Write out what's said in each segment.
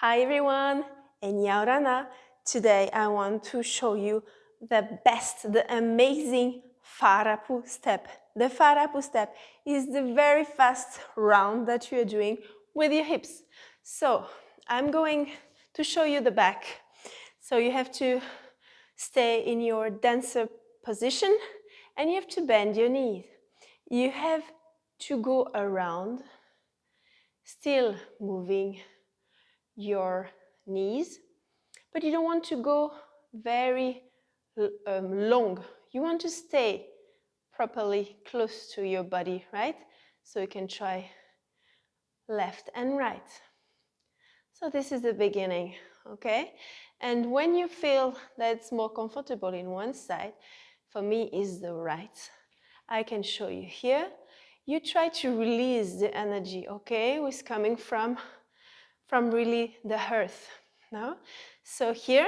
Hi everyone, Enya Orana. Today I want to show you the best, the amazing Farapu step. The Farapu step is the very fast round that you are doing with your hips. So I'm going to show you the back. So you have to stay in your dancer position and you have to bend your knees. You have to go around, still moving your knees, but you don't want to go very long. You want to stay properly close to your body, right? So you can try left and right. So this is the beginning, okay? And when you feel that it's more comfortable in one side, for me is the right. I can show you here. You try to release the energy, okay? What's coming from really the earth. No? So here,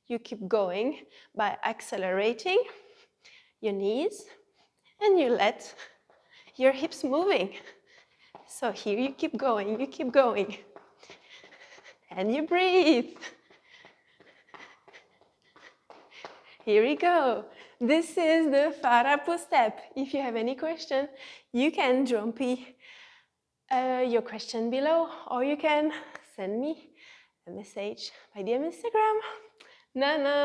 you keep going by accelerating your knees and you let your hips moving. So here you keep going, and you breathe. Here we go. This is the Farapu step. If you have any question, you can drop me your question below, or you can send me a message by DM Instagram. Nana.